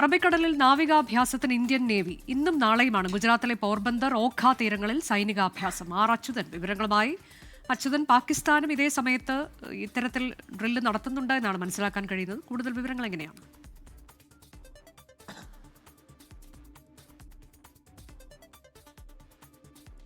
അറബിക്കടലിൽ നാവികാഭ്യാസത്തിന് Indian navy ഇന്നും നാളെയുമാണ് ഗുജറാത്തിലെ പോർബന്ദർ ഓഖ തീരങ്ങളിൽ സൈനികാഭ്യാസം. അച്യുതൻ വിവരങ്ങളുമായി. അച്യുതൻ, പാകിസ്ഥാനും ഇതേ സമയത്ത് ഇത്തരത്തിൽ ഡ്രില്ല് നടത്തുന്നുണ്ട് എന്നാണ് മനസ്സിലാക്കാൻ കഴിയുന്നത്. കൂടുതൽ വിവരങ്ങൾ എങ്ങനെയാണ്?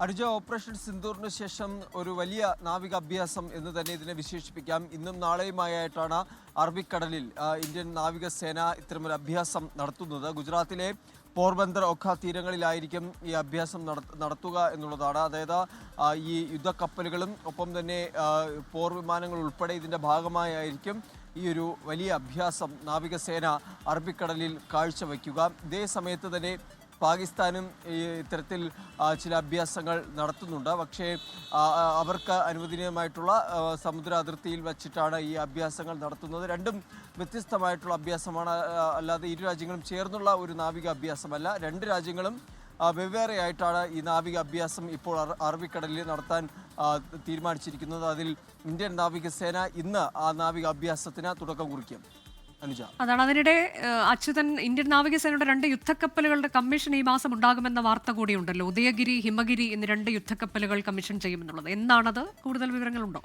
അനുജ, ഓപ്പറേഷൻ സിന്ദൂറിന് ശേഷം ഒരു വലിയ നാവികാഭ്യാസം എന്ന് തന്നെ ഇതിനെ വിശേഷിപ്പിക്കാം. ഇന്നും നാളെയുമായിട്ടാണ് അറബിക്കടലിൽ ഇന്ത്യൻ നാവികസേന ഇത്തരമൊരു അഭ്യാസം നടത്തുന്നത്. ഗുജറാത്തിലെ പോർബന്ദർ ഒഖ തീരങ്ങളിലായിരിക്കും ഈ അഭ്യാസം നടത്തുക എന്നുള്ളതാണ്. അതായത് ഈ യുദ്ധക്കപ്പലുകളും ഒപ്പം തന്നെ പോർ വിമാനങ്ങൾ ഉൾപ്പെടെ ഇതിൻ്റെ ഭാഗമായിരിക്കും ഈ ഒരു വലിയ അഭ്യാസം നാവികസേന അറബിക്കടലിൽ കാഴ്ചവെക്കുക. ഇതേ സമയത്ത് തന്നെ പാകിസ്ഥാനും ഇത്തരത്തിൽ ചില അഭ്യാസങ്ങൾ നടത്തുന്നുണ്ട്. പക്ഷേ അവർക്ക് അനുവദനീയമായിട്ടുള്ള സമുദ്ര അതിർത്തിയിൽ വച്ചിട്ടാണ് ഈ അഭ്യാസങ്ങൾ നടത്തുന്നത്. രണ്ടും വ്യത്യസ്തമായിട്ടുള്ള അഭ്യാസമാണ്. അല്ലാതെ ഇരു രാജ്യങ്ങളും ചേർന്നുള്ള ഒരു നാവിക അഭ്യാസമല്ല. രണ്ട് രാജ്യങ്ങളും വെവ്വേറെയായിട്ടാണ് ഈ നാവിക അഭ്യാസം ഇപ്പോൾ അറബിക്കടലിൽ നടത്താൻ തീരുമാനിച്ചിരിക്കുന്നത്. അതിൽ ഇന്ത്യൻ നാവികസേന ഇന്ന് ആ നാവിക അഭ്യാസത്തിന് തുടക്കം കുറിക്കും. അതാണ്. അതിനിടെ അച്യുതൻ, ഇന്ത്യൻ നാവികസേനയുടെ 2 യുദ്ധക്കപ്പലുകളുടെ കമ്മീഷൻ ഈ മാസം ഉണ്ടാകുമെന്ന വാർത്ത കൂടിയുണ്ടല്ലോ. ഉദയഗിരി, ഹിമഗിരി എന്നീ 2 യുദ്ധക്കപ്പലുകൾ കമ്മീഷൻ ചെയ്യുമെന്നുള്ളത് എന്താണത്? കൂടുതൽ വിവരങ്ങളുണ്ടോ?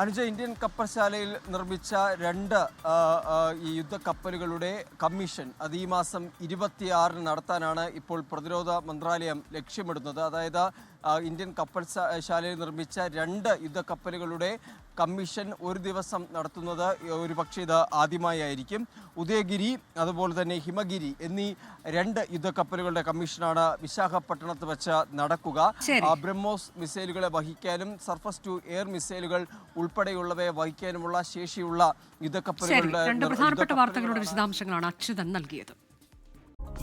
അനുജ, ഇന്ത്യൻ കപ്പൽശാലയിൽ നിർമ്മിച്ച 2 ഈ യുദ്ധക്കപ്പലുകളുടെ കമ്മീഷൻ അത് ഈ മാസം 26 നടത്താനാണ് ഇപ്പോൾ പ്രതിരോധ മന്ത്രാലയം ലക്ഷ്യമിടുന്നത്. അതായത് ഇന്ത്യൻ കപ്പൽശാലയിൽ നിർമ്മിച്ച 2 യുദ്ധക്കപ്പലുകളുടെ കമ്മീഷൻ ഒരു ദിവസം നടത്തുന്നത് ഒരുപക്ഷെ ഇത് ആദ്യമായിരിക്കും. ഉദയഗിരി അതുപോലെ തന്നെ ഹിമഗിരി എന്നീ 2 യുദ്ധക്കപ്പലുകളുടെ കമ്മീഷനാണ് വിശാഖപട്ടണത്ത് വെച്ച് നടക്കുക. ബ്രഹ്മോസ് മിസൈലുകളെ വഹിക്കാനും സർഫസ് ടു എയർ മിസൈലുകൾ ഉൾപ്പെടെയുള്ളവയെ വഹിക്കാനുമുള്ള ശേഷിയുള്ള യുദ്ധക്കപ്പലുകളുടെ 2 പ്രധാനപ്പെട്ട വാർത്തകളുടെ വിശദാംശങ്ങളാണ് അച്യുതൻ നൽകിയത്.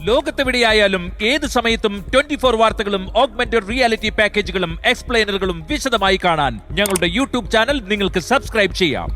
ലോകത്തെവിടെയായാലും ഏത് സമയത്തും 24 വാർത്തകളും ഓഗ്മെന്റഡ് റിയാലിറ്റി പാക്കേജുകളും എക്സ്പ്ലെയിനറുകളും വിശദമായി കാണാൻ ഞങ്ങളുടെ യൂട്യൂബ് ചാനൽ നിങ്ങൾക്ക് സബ്സ്ക്രൈബ് ചെയ്യാം.